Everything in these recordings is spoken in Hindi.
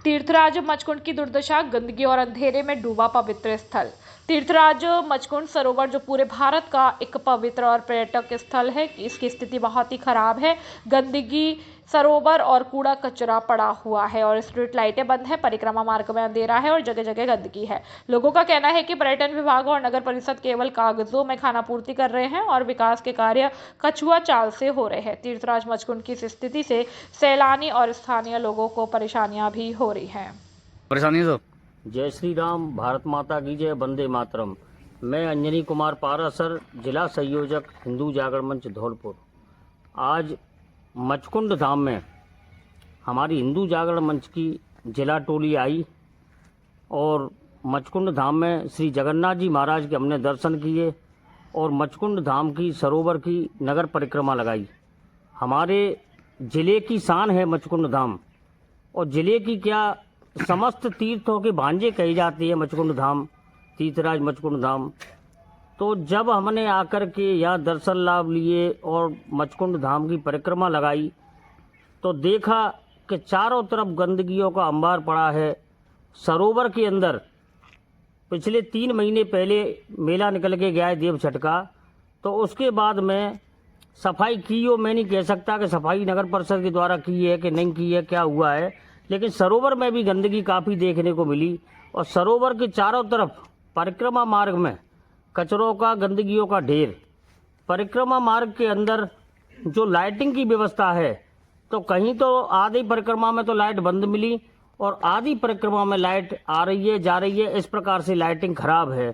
तीर्थराज मचकुंड की दुर्दशा, गंदगी और अंधेरे में डूबा पवित्र स्थल। तीर्थराज मचकुंड सरोवर जो पूरे भारत का एक पवित्र और पर्यटक स्थल है, इसकी स्थिति बहुत ही खराब है। गंदगी, सरोवर और कूड़ा कचरा पड़ा हुआ है और स्ट्रीट लाइटें बंद है। परिक्रमा मार्ग में अंधेरा है और जगह जगह गंदगी है। लोगों का कहना है कि पर्यटन विभाग और नगर परिषद केवल कागजों में खानापूर्ति कर रहे हैं और विकास के कार्य कछुआ चाल से हो रहे हैं। तीर्थराज मचकुंड की इस स्थिति से सैलानी और स्थानीय लोगों को परेशानियां भी हो रही हैं। परेशानी है। जय श्री राम, भारत माता की जय, वंदे मातरम। मैं अंजनी कुमार पारासर, जिला संयोजक हिंदू जागरण मंच धौलपुर। आज मचकुंड धाम में हमारी हिंदू जागरण मंच की जिला टोली आई और मचकुंड धाम में श्री जगन्नाथ जी महाराज के हमने दर्शन किए और मचकुंड धाम की सरोवर की नगर परिक्रमा लगाई। हमारे जिले की शान है मचकुंड धाम और जिले की क्या समस्त तीर्थों के भांजे कही जाती है मचकुंड धाम, तीर्थराज मचकुंड धाम। तो जब हमने आकर के यहाँ दर्शन लाभ लिए और मचकुंड धाम की परिक्रमा लगाई तो देखा कि चारों तरफ गंदगियों का अंबार पड़ा है। सरोवर के अंदर पिछले 3 महीने पहले मेला निकल के गया है देव छठ का, तो उसके बाद में सफाई की हो, मैं नहीं कह सकता कि सफाई नगर परिषद के द्वारा की है कि नहीं की है, क्या हुआ है, लेकिन सरोवर में भी गंदगी काफ़ी देखने को मिली और सरोवर के चारों तरफ परिक्रमा मार्ग में कचरों का, गंदगियों का ढेर। परिक्रमा मार्ग के अंदर जो लाइटिंग की व्यवस्था है तो कहीं तो आधी परिक्रमा में तो लाइट बंद मिली और आधी परिक्रमा में लाइट आ रही है, जा रही है। इस प्रकार से लाइटिंग खराब है।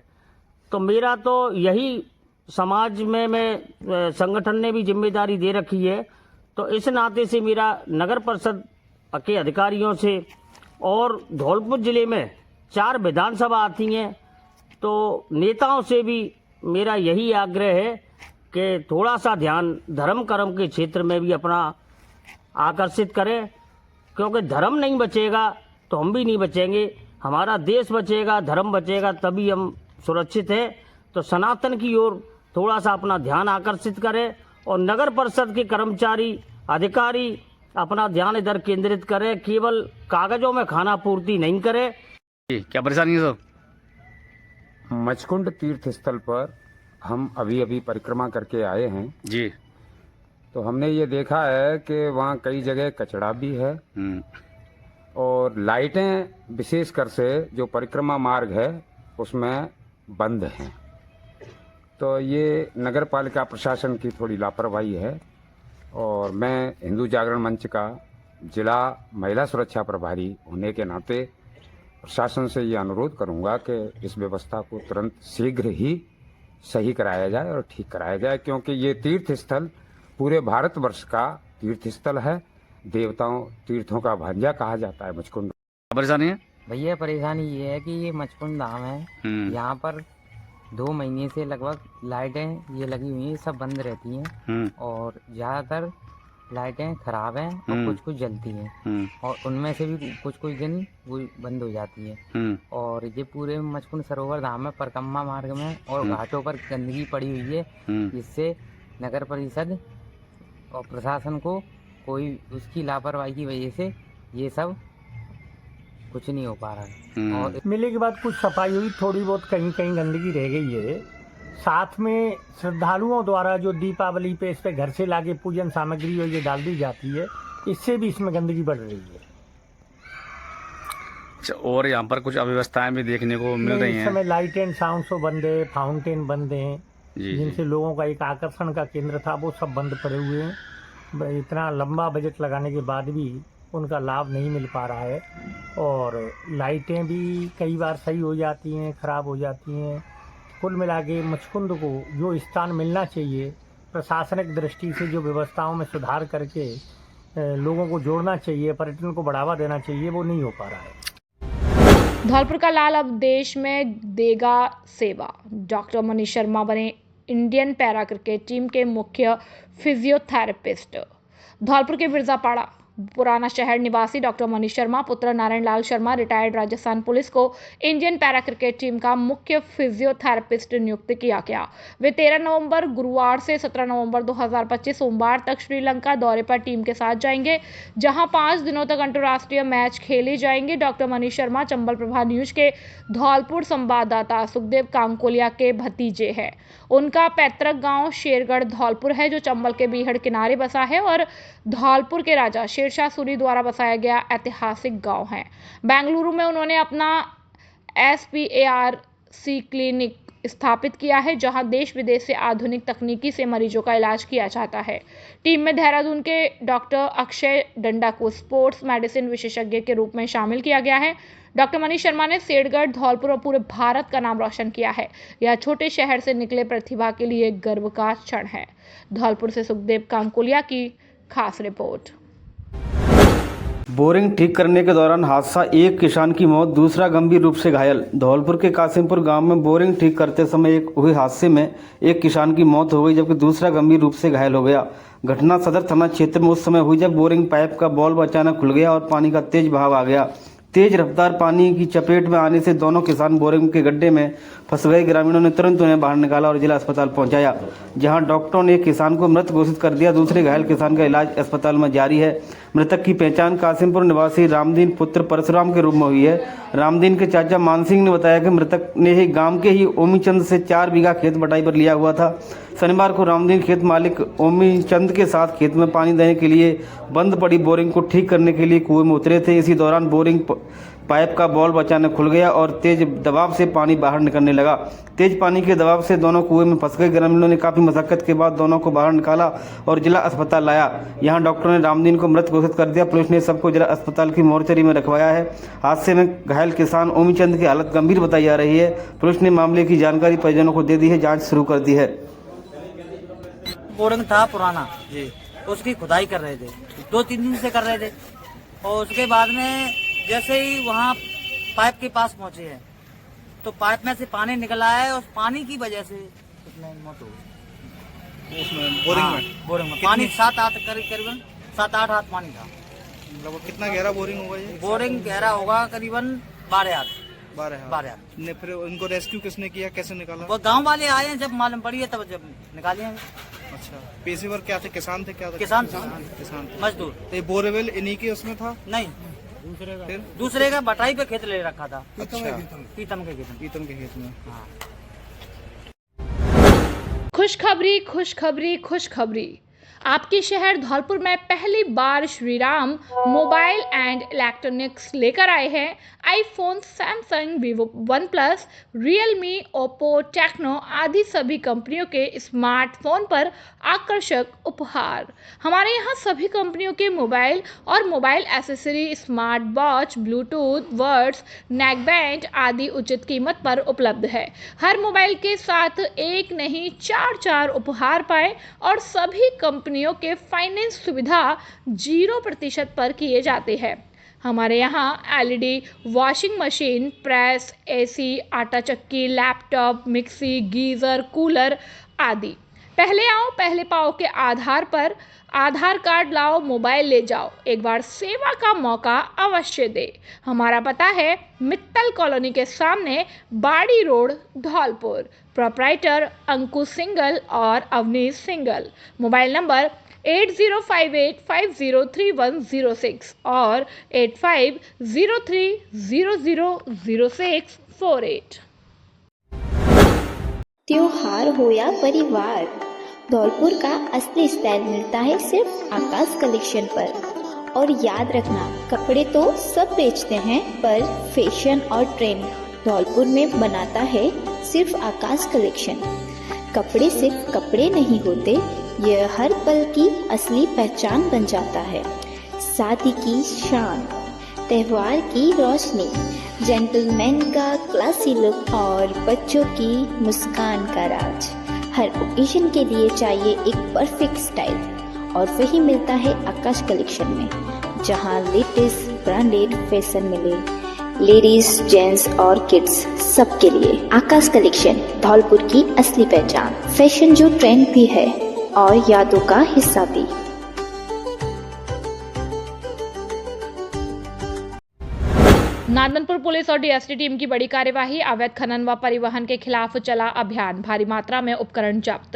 तो मेरा तो यही समाज में मैं संगठन ने भी जिम्मेदारी दे रखी है, तो इस नाते से मेरा नगर परिषद के अधिकारियों से और धौलपुर जिले में 4 विधानसभा आती हैं, तो नेताओं से भी मेरा यही आग्रह है कि थोड़ा सा ध्यान धर्म कर्म के क्षेत्र में भी अपना आकर्षित करें, क्योंकि धर्म नहीं बचेगा तो हम भी नहीं बचेंगे। हमारा देश बचेगा, धर्म बचेगा, तभी हम सुरक्षित हैं। तो सनातन की ओर थोड़ा सा अपना ध्यान आकर्षित करें और नगर परिषद के कर्मचारी, अधिकारी अपना ध्यान इधर केंद्रित करें, केवल कागजों में खाना पूर्ति नहीं करें। क्या परेशानी है सर? मचकुंड तीर्थ स्थल पर हम अभी परिक्रमा करके आए हैं जी। तो हमने ये देखा है कि वहाँ कई जगह कचरा भी है और लाइटें विशेषकर से जो परिक्रमा मार्ग है उसमें बंद हैं। तो ये नगर पालिका प्रशासन की थोड़ी लापरवाही है और मैं हिंदू जागरण मंच का जिला महिला सुरक्षा प्रभारी होने के नाते प्रशासन से ये अनुरोध करूंगा कि इस व्यवस्था को तुरंत शीघ्र ही सही कराया जाए और ठीक कराया जाए, क्योंकि ये तीर्थ स्थल पूरे भारतवर्ष का तीर्थ स्थल है। देवताओं तीर्थों का भांजा कहा जाता है मचकुंड। परेशानी है भैया, परेशानी ये है कि ये मचकुंड धाम है, यहाँ पर 2 महीने से लगभग लाइटें ये लगी हुई हैं, सब बंद रहती हैं और ज़्यादातर लाइटें खराब हैं और कुछ जलती हैं और उनमें से भी कुछ दिन वो बंद हो जाती है। और ये पूरे मचकुंड सरोवर धाम में परिक्रमा मार्ग में और घाटों पर गंदगी पड़ी हुई है, जिससे नगर परिषद और प्रशासन को कोई उसकी लापरवाही की वजह से ये सब कुछ नहीं हो पा रहा है। और मेले के बाद कुछ सफाई हुई, थोड़ी बहुत कहीं कहीं गंदगी रह गई है। साथ में श्रद्धालुओं द्वारा जो दीपावली पे इस पे घर से लाके पूजन सामग्री और ये डाल दी जाती है, इससे भी इसमें गंदगी बढ़ रही है। और यहाँ पर कुछ अव्यवस्थाएं भी देखने को मिल रही हैं। इस समय लाइट एंड साउंड शो बंद है, फाउंटेन बंद हैं, जिनसे लोगों का एक आकर्षण का केंद्र था वो सब बंद पड़े हुए हैं। इतना लंबा बजट लगाने के बाद भी उनका लाभ नहीं मिल पा रहा है और लाइटें भी कई बार सही हो जाती हैं, खराब हो जाती हैं। कुल मिला के मचकुंड को जो स्थान मिलना चाहिए, प्रशासनिक दृष्टि से जो व्यवस्थाओं में सुधार करके लोगों को जोड़ना चाहिए, पर्यटन को बढ़ावा देना चाहिए, वो नहीं हो पा रहा है। धौलपुर का लाल अब देश में देगा सेवा। डॉक्टर मनीष शर्मा बने इंडियन पैरा क्रिकेट टीम के मुख्य फिजियोथेरेपिस्ट। धौलपुर के मिर्जापाड़ा पुराना शहर निवासी डॉक्टर मनीष शर्मा पुत्र नारायण लाल शर्मा रिटायर्ड राजस्थान पुलिस को इंडियन पैरा क्रिकेट टीम का मुख्य फिजियोथेरेपिस्ट नियुक्त किया गया। वे 13 नवंबर गुरुवार से 17 नवंबर 2025 सोमवार तक श्रीलंका दौरे पर टीम के साथ जाएंगे, जहां 5 दिनों तक अंतर्राष्ट्रीय मैच खेले जाएंगे। डॉक्टर मनीष शर्मा चंबल प्रभा न्यूज के धौलपुर संवाददाता सुखदेव कांकोलिया के भतीजे हैं। उनका पैतृक गांव शेरगढ़ धौलपुर है, जो चंबल के बीहड़ किनारे बसा है और धौलपुर के राजा शेरशाह सूरी द्वारा बसाया गया ऐतिहासिक गांव है। बेंगलुरु में उन्होंने अपना SPARC क्लिनिक स्थापित किया है, जहां देश विदेश से आधुनिक तकनीकी से मरीजों का इलाज किया जाता है। टीम में देहरादून के डॉक्टर अक्षय डंडा को स्पोर्ट्स मेडिसिन विशेषज्ञ के रूप में शामिल किया गया है। डॉक्टर मनीष शर्मा ने शेरगढ़ धौलपुर और पूरे भारत का नाम रोशन किया है। यह छोटे शहर से निकले प्रतिभा के लिए गर्व का क्षण है। धौलपुर से सुखदेव कांकोलिया की खास रिपोर्ट। बोरिंग ठीक करने के दौरान हादसा, एक किसान की मौत, दूसरा गंभीर रूप से घायल। धौलपुर के कासिमपुर गांव में बोरिंग ठीक करते समय हुए हादसे में एक किसान की मौत हो गई, जबकि दूसरा गंभीर रूप से घायल हो गया। घटना सदर थाना क्षेत्र में उस समय हुई जब बोरिंग पाइप का बॉल्व अचानक खुल गया और पानी का तेज बहाव आ गया। तेज रफ्तार पानी की चपेट में आने से दोनों किसान बोरिंग के गड्ढे में फंस गए। ग्रामीणों ने तुरंत उन्हें बाहर निकाला और जिला अस्पताल पहुंचाया, जहां डॉक्टरों ने एक किसान को मृत घोषित कर दिया। दूसरे घायल किसान का इलाज अस्पताल में जारी है। मृतक की पहचान कासिमपुर निवासी रामदीन पुत्र परशुराम के रूप में हुई है। रामदीन के चाचा मान सिंह ने बताया कि मृतक ने ही गांव के ही ओमीचंद से 4 बीघा खेत बटाई पर लिया हुआ था। शनिवार को रामदीन खेत मालिक ओमीचंद के साथ खेत में पानी देने के लिए बंद पड़ी बोरिंग को ठीक करने के लिए कुएं में उतरे थे। इसी दौरान बोरिंग पाइप का बॉल्व अचानक खुल गया और तेज दबाव से पानी बाहर निकलने लगा। तेज पानी के दबाव से दोनों कुएं में फंस गए। ग्रामीणों ने काफी मशक्कत के बाद दोनों को बाहर निकाला और जिला अस्पताल लाया। यहां डॉक्टरों ने रामदीन को मृत घोषित कर दिया। पुलिस ने सबको जिला अस्पताल की मोर्चरी में रखवाया है। हादसे में घायल किसान ओमीचंद की हालत गंभीर बताई जा रही है। पुलिस ने मामले की जानकारी परिजनों को दे दी है। जाँच शुरू कर दी है। बोरिंग था पुराना जी, उसकी खुदाई कर रहे थे, 2-3 दिन से कर रहे थे और उसके बाद में जैसे ही वहाँ पाइप के पास पहुंचे हैं तो पाइप में से पानी निकला है और पानी की वजह से उसमें मौत हो गई। उसमें बोरिंग में बोरिंग में पानी 7-8 करीबन 7-8 हाथ पानी था। मतलब वो कितना गहरा बोरिंग होगा ये? बोरिंग गहरा होगा करीबन 12 हाथ। 12 ने फिर उनको रेस्क्यू किसने किया, कैसे निकाला? वो गांव वाले आए हैं, जब मालूम पड़ी है तब जब निकाले हैं। अच्छा, पेशेवर क्या थे? किसान थे? क्या था? किसान मजदूर। तो बोरवेल इन्हीं के उसमें था? नहीं, दूसरे का बटाई पे खेत ले रखा था। अच्छा, पीतम के खेत में। खुशखबरी खुशखबरी खुशखबरी। आपके शहर धौलपुर में पहली बार श्रीराम मोबाइल एंड इलेक्ट्रॉनिक्स लेकर आए हैं iPhone, Samsung, Vivo, OnePlus, Realme, Oppo, Tecno आदि सभी कंपनियों के स्मार्टफोन पर आकर्षक उपहार। हमारे यहाँ सभी कंपनियों के मोबाइल और mobile accessory, smart watch, Bluetooth, words, neck band आदि उचित कीमत पर उपलब्ध है। हर मोबाइल के साथ एक नहीं 4 उपहार पाएं और सभी कंपनियों के फाइनेंस सुविधा 0% पर किए जाते हैं। हमारे यहाँ LED washing machine, press, AC, आटा चक्की, लैपटॉप, मिक्सी, गीज़र, कूलर आदि। पहले आओ पहले पाओ के आधार पर आधार कार्ड लाओ, मोबाइल ले जाओ, एक बार सेवा का मौका अवश्य दे। हमारा पता है मित्तल कॉलोनी के सामने, बाड़ी रोड, धौलपुर। प्रोप्राइटर अंकुश सिंगल और अवनीश सिंगल। मोबाइल नंबर 8058503106 और 8503000648। त्योहार हो या परिवार, धौलपुर का असली स्टाइल मिलता है सिर्फ आकाश कलेक्शन पर। और याद रखना, कपड़े तो सब बेचते हैं पर फैशन और ट्रेंड धौलपुर में बनाता है सिर्फ आकाश कलेक्शन। कपड़े सिर्फ कपड़े नहीं होते, यह हर पल की असली पहचान बन जाता है। शादी की शान, त्योहार की रोशनी, जेंटलमैन का क्लासी लुक और बच्चों की मुस्कान का राज। हर ओकेजन के लिए चाहिए एक परफेक्ट स्टाइल और वही मिलता है आकाश कलेक्शन में, जहां लेटेस्ट ब्रांडेड फैशन मिले लेडीज, जेंट्स और किड्स सबके लिए। आकाश कलेक्शन धौलपुर की असली पहचान, फैशन जो ट्रेंड भी है और यादों का हिस्सा भी। नादनपुर पुलिस और डीएसटी टीम की बड़ी कार्यवाही। अवैध खनन व परिवहन के खिलाफ चला अभियान। भारी मात्रा में उपकरण जब्त।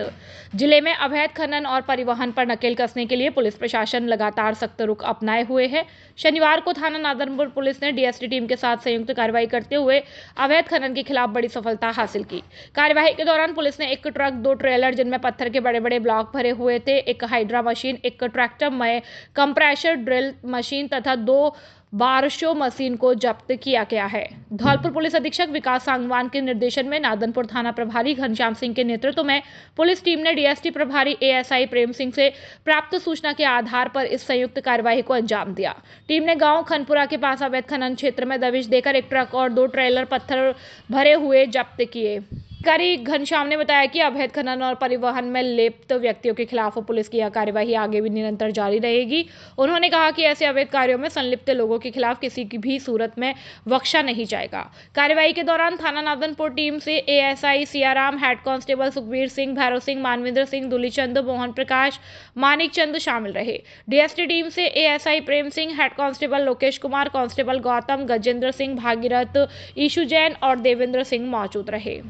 जिले में अवैध खनन और परिवहन पर नकेल कसने के लिए पुलिस प्रशासन लगातार सख्त रुख अपनाए हुए है। शनिवार को थाना नादनपुर पुलिस ने डीएसटी टीम के साथ संयुक्त कार्रवाई करते हुए अवैध खनन के खिलाफ बड़ी सफलता हासिल की। कार्यवाही के दौरान पुलिस ने एक ट्रक, 2 ट्रेलर जिनमें पत्थर के बड़े बड़े ब्लॉक भरे हुए थे, एक हाइड्रा मशीन, एक ट्रैक्टर में कंप्रेशर ड्रिल मशीन तथा 2 बारशो मशीन को जब्त किया गया है। धौलपुर पुलिस अधीक्षक विकास सांगवान के निर्देशन में नादनपुर थाना प्रभारी घनश्याम सिंह के नेतृत्व में पुलिस टीम ने डीएसटी प्रभारी एएसआई प्रेम सिंह से प्राप्त सूचना के आधार पर इस संयुक्त कार्यवाही को अंजाम दिया। टीम ने गांव खनपुरा के पास अवैध खनन क्षेत्र में दबिश देकर एक ट्रक और 2 ट्रेलर पत्थर भरे हुए जब्त किए। अधिकारी घनश्याम ने बताया कि अवैध खनन और परिवहन में लिप्त व्यक्तियों के खिलाफ पुलिस की यह कार्यवाही आगे भी निरंतर जारी रहेगी। उन्होंने कहा कि ऐसे अवैध कार्यों में संलिप्त लोगों के खिलाफ किसी की भी सूरत में बख्शा नहीं जाएगा। कार्यवाही के दौरान थाना नादनपुर टीम से ASI Siyaram, head constable Sukhbir Singh, Bhairav Singh, Manvindra Singh, Dulichand, Mohan Prakash, Manik Chand शामिल रहे। डीएसटी टीम से ASI Prem Singh, head constable Lokesh Kumar, constable Gautam, Gajendra Singh, Bhagirath, Ishu Jain और देवेंद्र सिंह मौजूद रहे।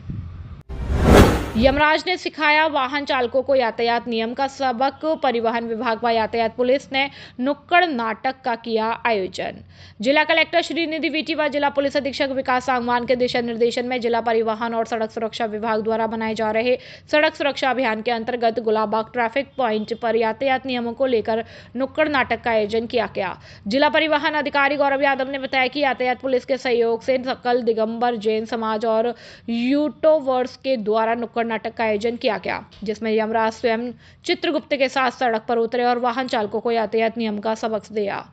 यमराज ने सिखाया वाहन चालकों को यातायात नियम का सबक। परिवहन विभाग व यातायात पुलिस ने नुक्कड़ नाटक का किया आयोजन। जिला कलेक्टर श्रीनिधि वीटी व जिला पुलिस अधीक्षक विकास सांगवान के दिशा निर्देशन में जिला परिवहन और सड़क सुरक्षा विभाग द्वारा बनाए जा रहे सड़क सुरक्षा अभियान के अंतर्गत गुलाबबाग ट्रैफिक पॉइंट पर यातायात नियमों को लेकर नुक्कड़ नाटक का आयोजन किया गया। जिला परिवहन अधिकारी गौरव यादव ने बताया कि यातायात पुलिस के सहयोग से सकल दिगंबर जैन समाज और यूटोवर्स के द्वारा नुक्कड़ नाटक का आयोजन किया गया, जिसमें यमराज स्वयं चित्रगुप्त के साथ सड़क पर उतरे और वाहन चालकों को यातायात नियम का सबक दिया।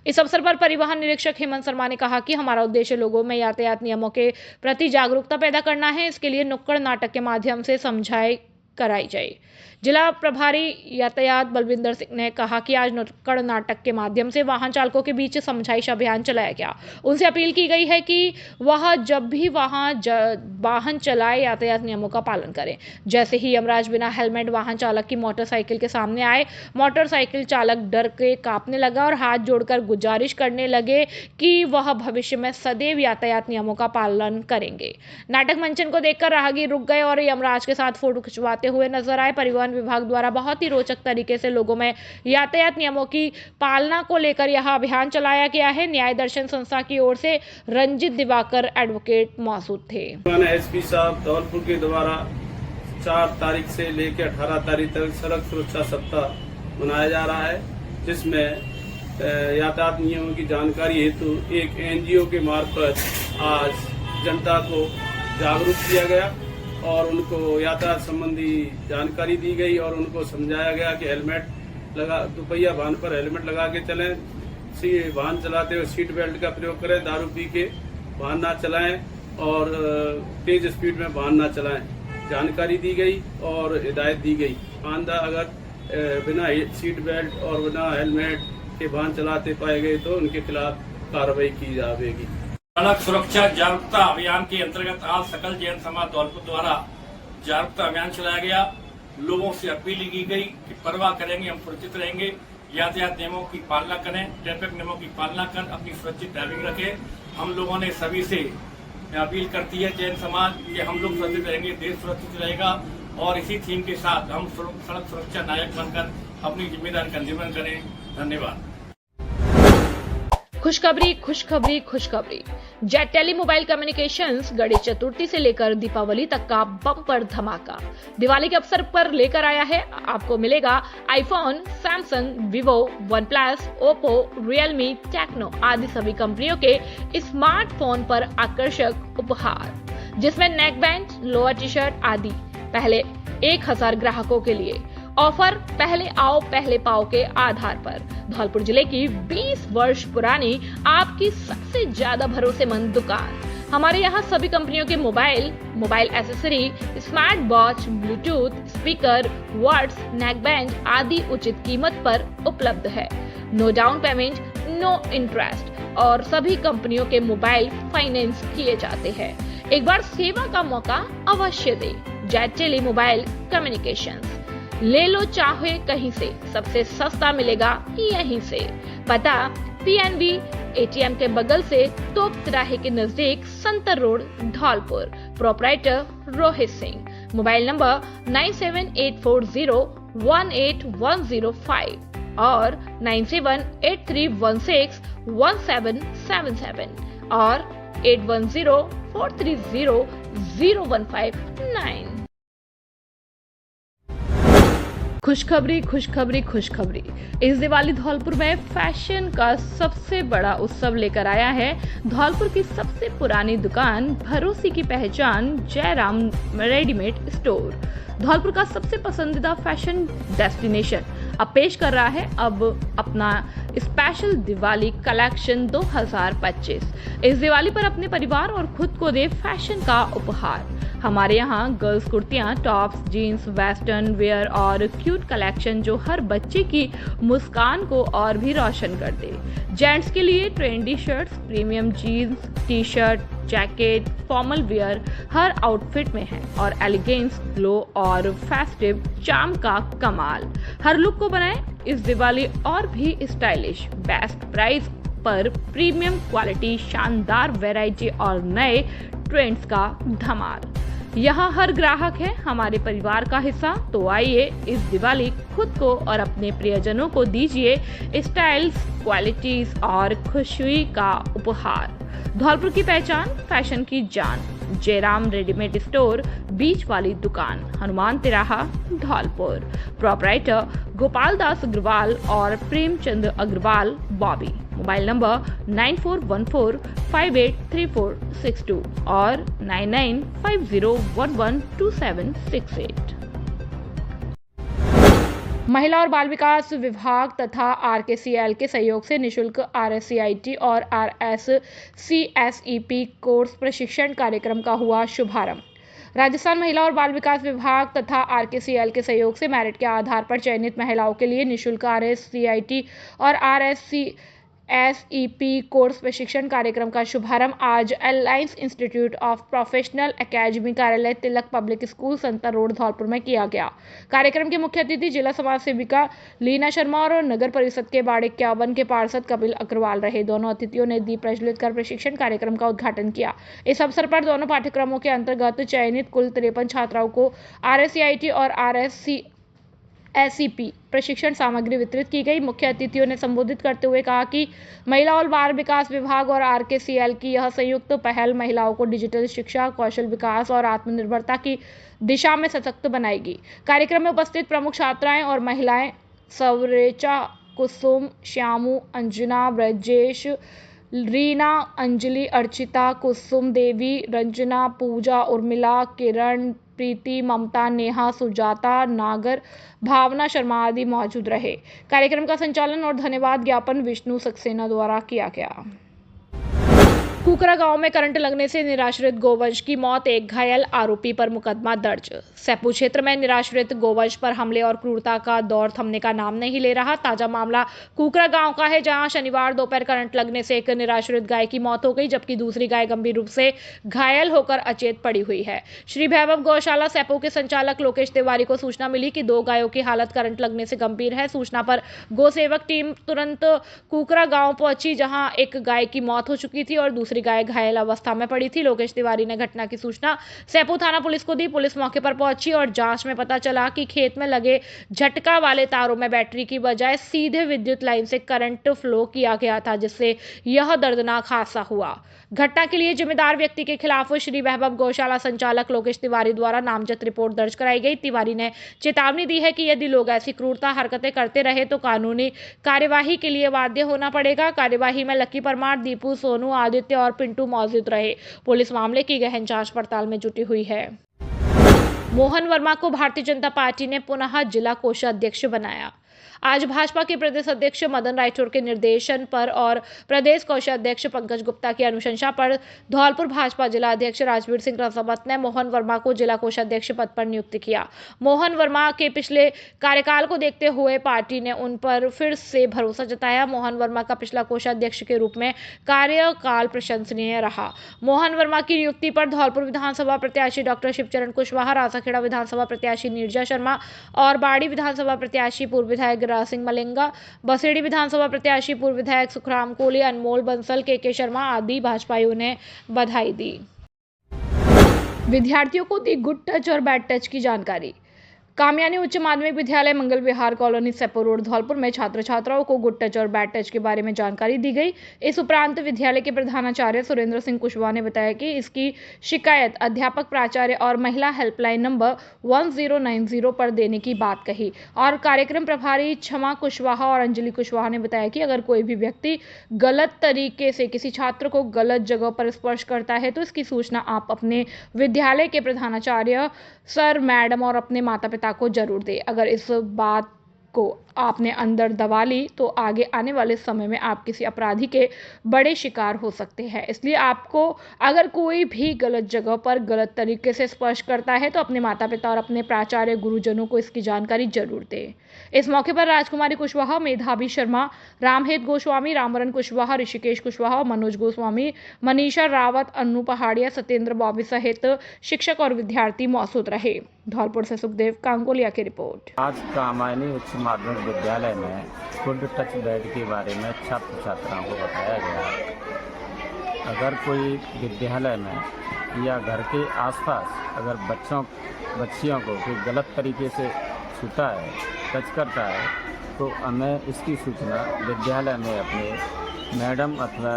इस अवसर पर परिवहन निरीक्षक हेमंत शर्मा ने कहा कि हमारा उद्देश्य लोगों में यातायात नियमों के प्रति जागरूकता पैदा करना है। इसके लिए नुक्कड़ नाटक के माध्यम से समझाई कराई जाए। जिला प्रभारी यातायात बलविंदर सिंह ने कहा कि आज नुक्कड़ नाटक के माध्यम से वाहन चालकों के बीच समझाइश अभियान चलाया गया। उनसे अपील की गई है कि वह जब भी वाहन चलाए यातायात नियमों का पालन करें। जैसे ही यमराज बिना हेलमेट वाहन चालक की मोटरसाइकिल के सामने आए, मोटरसाइकिल चालक डर के कांपने लगा और हाथ जोड़कर गुजारिश करने लगे कि वह भविष्य में सदैव यातायात नियमों का पालन करेंगे। नाटक मंचन को देखकर राहगीर रुक गए और यमराज के साथ फोटो खिंचवाते हुए नजर आए। परिवहन विभाग द्वारा बहुत ही रोचक तरीके से लोगों में यातायात नियमों की पालना को लेकर यह अभियान चलाया गया है। न्याय दर्शन संस्था की ओर से रंजित दिवाकर एडवोकेट मौजूद थे। एसपी साहब धौलपुर के द्वारा 4 तारीख से लेकर 18 तारीख तक सड़क सुरक्षा सप्ताह मनाया जा रहा है, जिसमें यातायात नियमों की जानकारी हेतु एक एनजीओ के मार्फत आज जनता को जागरूक किया गया और उनको यातायात संबंधी जानकारी दी गई और उनको समझाया गया कि हेलमेट लगा, दुपहिया वाहन पर हेलमेट लगा के चलें, वाहन चलाते हुए सीट बेल्ट का प्रयोग करें, दारू पी के वाहन ना चलाएं और तेज स्पीड में वाहन ना चलाएं। जानकारी दी गई और हिदायत दी गई। आंदा अगर बिना सीट बेल्ट और बिना हेलमेट के वाहन चलाते पाए गए तो उनके खिलाफ कार्रवाई की जाएगी। सड़क सुरक्षा जागरूकता अभियान के अंतर्गत आज सकल जैन समाज धौलपुर द्वारा जागरूकता अभियान चलाया गया। लोगों से अपील की गई कि परवाह करेंगे, हम सुरक्षित रहेंगे, यातायात नियमों की पालना करें, ट्रैफिक नियमों की पालना कर अपनी सुरक्षित ड्राइविंग रखें। हम लोगों ने सभी से अपील करती है जैन समाज कि हम लोग सुरक्षित रहेंगे, देश सुरक्षित रहेगा और इसी थीम के साथ हम सड़क सुरक्षा नायक बनकर अपनी जिम्मेदारी का निर्वहन करें। धन्यवाद। खुशखबरी खुशखबरी खुशखबरी। Jet Tele mobile communications Ganesh Chaturthi से लेकर दीपावली तक का बम्पर धमाका दिवाली के अवसर पर लेकर आया है। आपको मिलेगा iPhone, Samsung, Vivo, OnePlus, Oppo, Realme, Tecno आदि सभी कंपनियों के स्मार्टफोन पर आकर्षक उपहार, जिसमें neck band, lower T shirt आदि। पहले 1000 ग्राहकों के लिए ऑफर पहले आओ पहले पाओ के आधार पर। धौलपुर जिले की 20 वर्ष पुरानी आपकी सबसे ज्यादा भरोसेमंद दुकान। हमारे यहाँ सभी कंपनियों के mobile accessory, smart watch, Bluetooth, speaker, वर्ड्स, नेक बैंड आदि उचित कीमत पर उपलब्ध है। No down payment, no interest और सभी कंपनियों के मोबाइल फाइनेंस किए जाते हैं। एक बार सेवा का मौका अवश्य दे। जेट टेली मोबाइल कम्युनिकेशंस, ले लो चाहे कहीं से, सबसे सस्ता मिलेगा यहीं से। पता PNB ATM के बगल से तोप तिराहे के नजदीक Santar road Dholpur. Proprietor Rohit Singh. Mobile number 9784018105 और 9783161777 और 8104300159। खुशखबरी खुशखबरी खुशखबरी। इस दिवाली धौलपुर में फैशन का सबसे बड़ा उत्सव लेकर आया है धौलपुर की सबसे पुरानी दुकान, भरोसे की पहचान, जयराम रेडीमेड स्टोर। धौलपुर का सबसे पसंदीदा फैशन डेस्टिनेशन अब पेश कर रहा है अपना स्पेशल दिवाली कलेक्शन 2025। इस दिवाली पर अपने परिवार और खुद को दे फैशन का उपहार। हमारे यहाँ गर्ल्स कुर्तियाँ, टॉप्स, जीन्स, वेस्टर्न वेयर और क्यूट कलेक्शन जो हर बच्चे की मुस्कान को और भी रोशन कर दे। जेंट्स के लिए trendy shirts, premium jeans, T shirt, jacket, formal wear हर आउटफिट में है और एलिगेंस, ग्लो और फेस्टिव चार्म का कमाल। हर लुक को बनाए इस दिवाली और भी स्टाइलिश। बेस्ट प्राइस पर प्रीमियम क्वालिटी, शानदार वैरायटी और नए ट्रेंड्स का धमाल। यहाँ हर ग्राहक है हमारे परिवार का हिस्सा। तो आइए इस दिवाली खुद को और अपने प्रियजनों को दीजिए स्टाइल्स, क्वालिटीज और खुशी का उपहार। धौलपुर की पहचान, फैशन की जान, जयराम रेडीमेड स्टोर, बीच वाली दुकान, हनुमान तिराहा, धौलपुर। प्रोपराइटर गोपाल दास अग्रवाल और प्रेमचंद अग्रवाल, बॉबी। मोबाइल नंबर 9414583462 और 9950112768। महिला और बाल विकास विभाग तथा RKCL के सहयोग से निशुल्क RSCIT और RSCSEP कोर्स प्रशिक्षण कार्यक्रम का हुआ शुभारंभ। राजस्थान महिला और बाल विकास विभाग तथा RKCL के सहयोग से मेरिट के आधार पर चयनित महिलाओं के लिए निशुल्क RSCIT और RSCSEP कोर्स प्रशिक्षण कार्यक्रम का शुभारंभ आज alliance institute of professional academy कार्यालय तिलक पब्लिक स्कूल संतर रोड धौलपुर में किया गया। कार्यक्रम के मुख्य अतिथि जिला समाज सेविका लीना शर्मा और नगर परिषद के वार्ड 51 के पार्षद कपिल अग्रवाल रहे। दोनों अतिथियों ने दीप प्रज्वलित कर प्रशिक्षण कार्यक्रम का उद्घाटन किया। इस अवसर पर दोनों पाठ्यक्रमों के अंतर्गत चयनित कुल 53 छात्राओं को RSCIT और RSCSEP प्रशिक्षण सामग्री वितरित की गई। मुख्य अतिथियों ने संबोधित करते हुए कहा कि महिला और बाल विकास विभाग और RKCL की यह संयुक्त पहल महिलाओं को डिजिटल शिक्षा, कौशल विकास और आत्मनिर्भरता की दिशा में सशक्त बनाएगी। कार्यक्रम में उपस्थित प्रमुख छात्राएं और महिलाएं सवरेचा, कुसुम, श्यामू, अंजना, ब्रजेश, रीना, अंजलि, अर्चिता, कुसुम देवी, रंजना, पूजा, उर्मिला, किरण, प्रीति, ममता, नेहा, सुजाता, नागर, भावना शर्मा आदि मौजूद रहे। कार्यक्रम का संचालन और धन्यवाद ज्ञापन विष्णु सक्सेना द्वारा किया गया। कुकरा गांव में करंट लगने से निराश्रित गोवंश की मौत, एक घायल, आरोपी पर मुकदमा दर्ज। सेपू क्षेत्र में निराश्रित गोवंश पर हमले और क्रूरता का दौर थमने का नाम नहीं ले रहा। ताजा मामला कुकरा गांव का है, जहां शनिवार दोपहर करंट लगने से एक निराश्रित गाय की मौत हो गई, जबकि दूसरी गाय गंभीर रूप से घायल होकर अचेत पड़ी हुई है। श्री वैभव गौशाला सेपू के संचालक लोकेश तिवारी को सूचना मिली कि 2 गायों की हालत करंट लगने से गंभीर है। सूचना पर गौ सेवक टीम तुरंत कुकरा गांव पहुंची, जहां एक गाय की मौत हो चुकी थी और दूसरी गाय घायल अवस्था में पड़ी थी। लोकेश तिवारी ने घटना की सूचना सेपू थाना पुलिस को दी। पुलिस मौके पर पहुंची और जांच में पता चला कि खेत में लगे झटका वाले तारों में बैटरी की बजाय सीधे विद्युत लाइन से करंट फ्लो किया गया था, जिससे यह दर्दनाक हादसा हुआ। घटना के लिए जिम्मेदार व्यक्ति के खिलाफ श्री वैभव गौशाला संचालक लोकेश तिवारी द्वारा नामजद रिपोर्ट दर्ज कराई गई। तिवारी ने चेतावनी दी है कि यदि लोग ऐसी क्रूरता हरकतें करते रहे तो कानूनी कार्यवाही के लिए बाध्य होना पड़ेगा। कार्यवाही में लक्की परमार, दीपू, सोनू, आदित्य और पिंटू मौजूद रहे। पुलिस मामले की गहन जांच पड़ताल में जुटी हुई है। मोहन वर्मा को भारतीय जनता पार्टी ने पुनः जिला कोषाध्यक्ष बनाया। आज भाजपा के प्रदेश अध्यक्ष मदन राठौर के निर्देशन पर और प्रदेश कोषाध्यक्ष पंकज गुप्ता की अनुशंसा पर धौलपुर भाजपा जिला अध्यक्ष राजवीर सिंह रसावत ने मोहन वर्मा को जिला कोषाध्यक्ष पद पर नियुक्त किया। मोहन वर्मा के पिछले कार्यकाल को देखते हुए पार्टी ने उन पर फिर से भरोसा जताया। मोहन वर्मा का पिछला कोषाध्यक्ष के रूप में कार्यकाल प्रशंसनीय रहा। मोहन वर्मा की नियुक्ति पर धौलपुर विधानसभा प्रत्याशी डॉक्टर शिवचरण कुशवाहा, रासाखेड़ा विधानसभा प्रत्याशी नीरजा शर्मा और बाड़ी विधानसभा प्रत्याशी पूर्व विधायक शिवराज सिंह मलिंगा, बसेड़ी विधानसभा प्रत्याशी पूर्व विधायक सुखराम कोहली, अनमोल बंसल, के शर्मा आदि भाजपाइयों ने बधाई दी। विद्यार्थियों को दी गुड टच और बैड टच की जानकारी। कामयानी उच्च माध्यमिक विद्यालय मंगल विहार कॉलोनी सेप्पू रोड धौलपुर में छात्र छात्राओं को गुड टच और बैड टच के बारे में जानकारी दी गई। इस उपरांत विद्यालय के प्रधानाचार्य सुरेंद्र सिंह कुशवाहा ने बताया कि इसकी शिकायत अध्यापक, प्राचार्य और महिला हेल्पलाइन नंबर 1090 पर देने की बात कही। और कार्यक्रम प्रभारी क्षमा कुशवाहा और अंजलि कुशवाहा ने बताया कि अगर कोई भी व्यक्ति गलत तरीके से किसी छात्र को गलत जगह पर स्पर्श करता है तो इसकी सूचना आप अपने विद्यालय के प्रधानाचार्य सर, मैडम और अपने माता पिता को जरूर दे। अगर इस बात को आपने अंदर दबा ली तो आगे आने वाले समय में आप किसी अपराधी के बड़े शिकार हो सकते हैं। इसलिए आपको अगर कोई भी गलत जगह पर गलत तरीके से स्पर्श करता है तो अपने माता पिता और अपने प्राचार्य, गुरुजनों को इसकी जानकारी जरूर दें। इस मौके पर राजकुमारी कुशवाहा, मेधावी शर्मा, रामहेत गोस्वामी, रामवरण कुशवाहा, ऋषिकेश कुशवाहा, मनोज गोस्वामी, मनीषा रावत, अन्नू पहाड़िया, सत्येंद्र बॉबी सहित शिक्षक और विद्यार्थी मौजूद रहे। धौलपुर से सुखदेव कांगोलिया की रिपोर्ट। आज कामायनी उच्च माध्यमिक विद्यालय में गुड टच बैड के बारे में छात्र छात्राओं को बताया गया। अगर कोई विद्यालय में या घर के आसपास अगर बच्चियों को कोई गलत तरीके से छूता है, टच करता है, तो हमें इसकी सूचना विद्यालय में अपने मैडम अथवा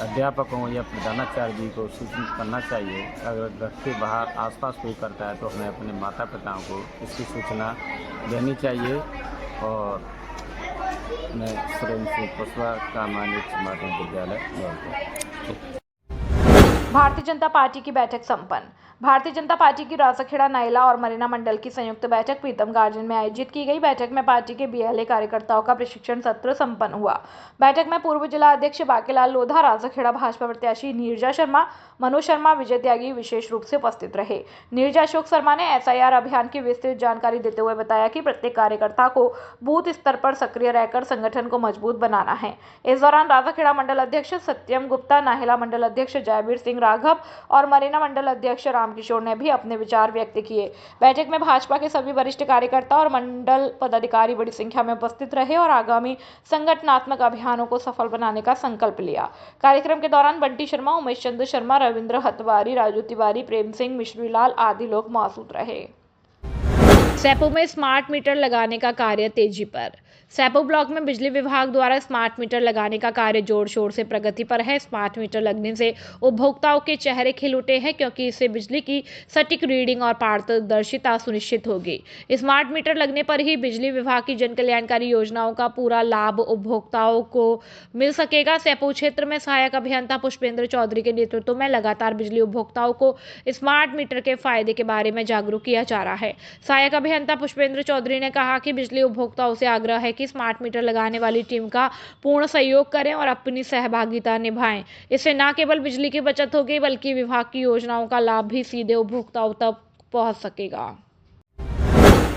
अध्यापकों या प्रधानाचार्य जी को सूचित करना चाहिए। अगर घर के बाहर आसपास कोई करता है तो हमें अपने माता पिताओं को इसकी सूचना देनी चाहिए। और मैं सुरेंद्र सिंह कुशवाहा, कामायनी उच्च माध्यमिक विद्यालय। भारतीय जनता पार्टी की बैठक संपन्न। भारतीय जनता पार्टी की राजाखेड़ा, नायला और मरीना मंडल की संयुक्त बैठक प्रीतम गार्डन में आयोजित की गई। बैठक में पार्टी के बीएलए कार्यकर्ताओं का प्रशिक्षण सत्र संपन्न हुआ। बैठक में पूर्व जिला अध्यक्ष बाकीलाल लोधा, राजाखेड़ा भाजपा प्रत्याशी नीरजा शर्मा, मनोज शर्मा, विजय त्यागी विशेष रूप से उपस्थित रहे। नीरजा अशोक शर्मा ने SIR अभियान की विस्तृत जानकारी देते हुए बताया कि प्रत्येक कार्यकर्ता को बूथ स्तर पर सक्रिय रहकर संगठन को मजबूत बनाना है। इस दौरान राजाखेड़ा मंडल अध्यक्ष सत्यम गुप्ता, नाहिला मंडल अध्यक्ष जयवीर सिंह राघव और मरीना मंडल अध्यक्ष रामकिशोर ने भी अपने विचार व्यक्त किए। बैठक में भाजपा के सभी वरिष्ठ कार्यकर्ता और मंडल पदाधिकारी बड़ी संख्या में उपस्थित रहे और आगामी संगठनात्मक अभियानों को सफल बनाने का संकल्प लिया। कार्यक्रम के दौरान बंटी शर्मा, उमेश चंद्र शर्मा, रविंद्र हतवारी, राजू तिवारी, प्रेम सिंह, मिश्रीलाल आदि लोग मौजूद रहे। सेप्पू में स्मार्ट मीटर लगाने का कार्य तेजी पर। सेप्पू ब्लॉक में बिजली विभाग द्वारा स्मार्ट मीटर लगाने का कार्य जोर शोर से प्रगति पर है। स्मार्ट मीटर लगने से उपभोक्ताओं के चेहरे खिल उठे हैं, क्योंकि इससे बिजली की सटीक रीडिंग और पारदर्शिता सुनिश्चित होगी। स्मार्ट मीटर लगने पर ही बिजली विभाग की जन कल्याणकारी योजनाओं का पूरा लाभ उपभोक्ताओं को मिल सकेगा। सेप्पू क्षेत्र में सहायक अभियंता पुष्पेंद्र चौधरी के नेतृत्व में लगातार बिजली उपभोक्ताओं को स्मार्ट मीटर के फायदे के बारे में जागरूक किया जा रहा है। सहायक अभियंता पुष्पेंद्र चौधरी ने कहा कि बिजली उपभोक्ताओं से आग्रह है कि स्मार्ट मीटर लगाने वाली टीम का पूर्ण सहयोग करें और अपनी सहभागिता निभाएं। इससे न केवल बिजली की बचत होगी बल्कि विभाग की योजनाओं का लाभ भी सीधे उपभोक्ताओं तक पहुंच सकेगा।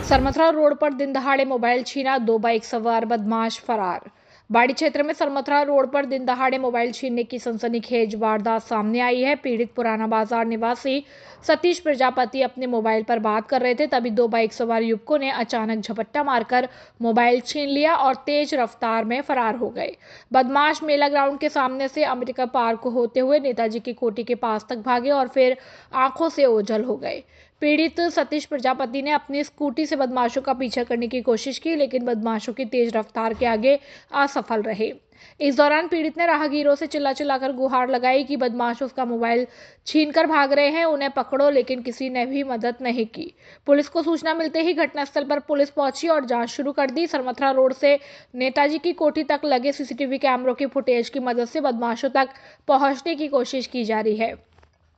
सरमथरा रोड पर दिन दहाड़े मोबाइल छीना, 2 बाइक सवार बदमाश फरार। बाड़ी क्षेत्र में सरमथरा रोड पर दिन दहाड़े मोबाइल छीनने की सनसनीखेज वारदात सामने आई है। पीड़ित पुराना बाजार निवासी सतीश प्रजापति अपने मोबाइल पर बात कर रहे थे, तभी 2 बाइक सवार युवकों ने अचानक झपट्टा मारकर मोबाइल छीन लिया और तेज रफ्तार में फरार हो गए। बदमाश मेला ग्राउंड के सामने से अमेरिका पार्क होते हुए नेताजी की कोठी के पास तक भागे और फिर आंखों से ओझल हो गए। पीड़ित सतीश प्रजापति ने अपनी स्कूटी से बदमाशों का पीछा करने की कोशिश की, लेकिन बदमाशों की तेज रफ्तार के आगे असफल रहे। इस दौरान पीड़ित ने राहगीरों से चिल्लाकर गुहार लगाई कि बदमाश उसका मोबाइल छीनकर भाग रहे हैं, उन्हें पकड़ो, लेकिन किसी ने भी मदद नहीं की। पुलिस को सूचना मिलते ही घटनास्थल पर पुलिस पहुंची और जांच शुरू कर दी। सरमथरा रोड से नेताजी की कोठी तक लगे CCTV कैमरों की फुटेज की मदद से बदमाशों तक पहुंचने की कोशिश की जा रही है।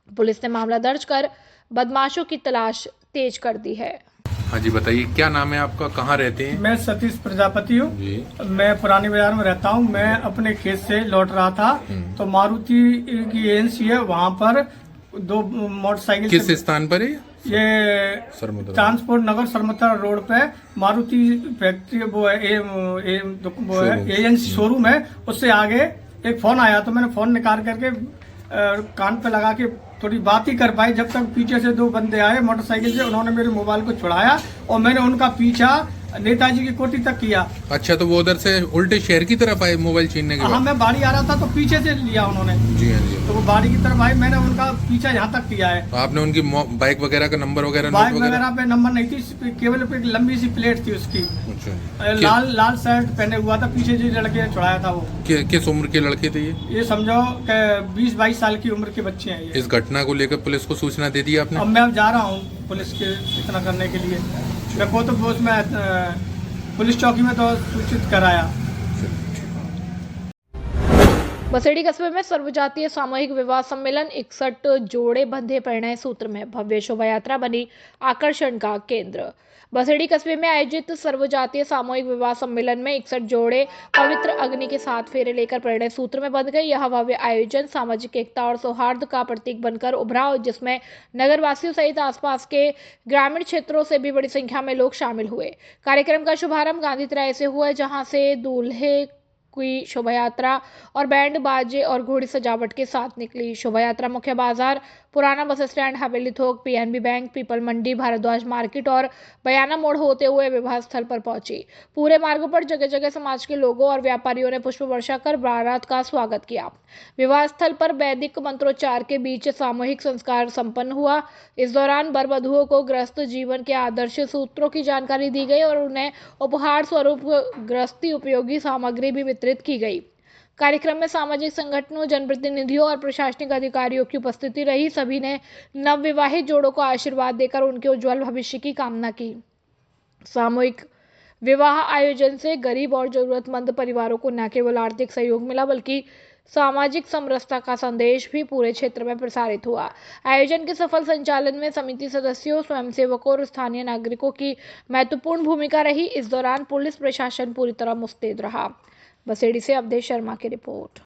पुलिस ने मामला दर्ज कर बदमाशों की तलाश तेज कर दी है। हाँ जी, बताइए क्या नाम है आपका, कहाँ रहते हैं? मैं सतीश प्रजापति हूँ। मैं पुरानी बाजार में रहता हूँ। मैं अपने खेत से लौट रहा था तो मारुति की एजेंसी है, वहाँ पर 2 मोटरसाइकिल। किस स्थान पर है ये? ट्रांसपोर्ट नगर सरमथरा रोड पे मारुति फैक्ट्री वो है एजेंसी शोरूम है, उससे आगे एक फोन आया तो मैंने फोन निकाल करके कान पे लगा के थोड़ी बात ही कर पाई, जब तक पीछे से 2 बंदे आए मोटरसाइकिल से। उन्होंने मेरे मोबाइल को छुड़ाया और मैंने उनका पीछा नेताजी की कोठी तक किया। अच्छा, तो वो उधर से उल्टे शहर की तरफ आए मोबाइल छीनने के बाद? हाँ, मैं बाड़ी आ रहा था तो पीछे से लिया उन्होंने। जी हाँ जी। तो वो बाड़ी की तरफ आए, मैंने उनका पीछा यहाँ तक किया है। तो आपने उनकी बाइक वगैरह का नंबर वगैरह बाइक वगैरह पे नंबर नहीं थी, केवल एक लंबी सी प्लेट थी उसकी। अच्छा, लाल शर्ट पहने हुआ था, पीछे जो लड़के छुड़ाया था वो। किस उम्र के लड़के थे ये समझो कि 20-22 साल की उम्र के बच्चे हैं ये। इस घटना को लेकर पुलिस को सूचना दे दी आपने? अब मैं जा रहा हूँ पुलिस के सूचना करने के लिए। देखो तो वो उसमें पुलिस चौकी में तो सूचित कराया। बसेड़ी कस्बे में सर्वजातीय सामूहिक विवाह सम्मेलन 61 जोड़े बंधे परिणय सूत्र में भव्य शोभा यात्रा बनी आकर्षण का केंद्र। बसेड़ी कस्बे में आयोजित सर्वजातीय सामूहिक विवाह सम्मेलन में 61 जोड़े पवित्र अग्नि के साथ फेरे लेकर परिणय सूत्र में बंध गए। यह भव्य आयोजन सामाजिक एकता और सौहार्द का प्रतीक बनकर उभरा, जिसमें नगरवासियों सहित आसपास के ग्रामीण क्षेत्रों से भी बड़ी संख्या में लोग शामिल हुए। कार्यक्रम का शुभारंभ गांधी तिराहे से हुआ, जहां से दूल्हे की शोभा यात्रा और बैंड बाजे और घोड़ी सजावट के साथ निकली। शोभा यात्रा मुख्य बाजार, पुराना बस स्टैंड, हवेली थोक, पीएनबी बैंक, पीपल मंडी, भारद्वाज मार्केट और बयाना मोड़ होते हुए विवाह स्थल पर पहुंची। पूरे मार्गों पर जगह जगह समाज के लोगों और व्यापारियों ने पुष्प वर्षा कर बारात का स्वागत किया। विवाह स्थल पर वैदिक मंत्रोच्चार के बीच सामूहिक संस्कार संपन्न हुआ। इस दौरान वर वधुओं को गृहस्थ जीवन के आदर्श सूत्रों की जानकारी दी गई और उन्हें उपहार स्वरूप गृहस्थी उपयोगी सामग्री भी वितरित की गई। कार्यक्रम में सामाजिक संगठनों, जनप्रतिनिधियों और प्रशासनिक अधिकारियों की उपस्थिति रही। सभी ने नवविवाहित जोड़ों को आशीर्वाद देकर उनके उज्जवल भविष्य की कामना की। सामूहिक विवाह आयोजन से गरीब और जरूरतमंद परिवारों को न केवल आर्थिक सहयोग मिला, बल्कि सामाजिक समरसता का संदेश भी पूरे क्षेत्र में प्रसारित हुआ। आयोजन के सफल संचालन में समिति सदस्यों, स्वयंसेवकों और स्थानीय नागरिकों की महत्वपूर्ण भूमिका रही। इस दौरान पुलिस प्रशासन पूरी तरह मुस्तैद रहा। बसेड़ी से अवधेश शर्मा की रिपोर्ट।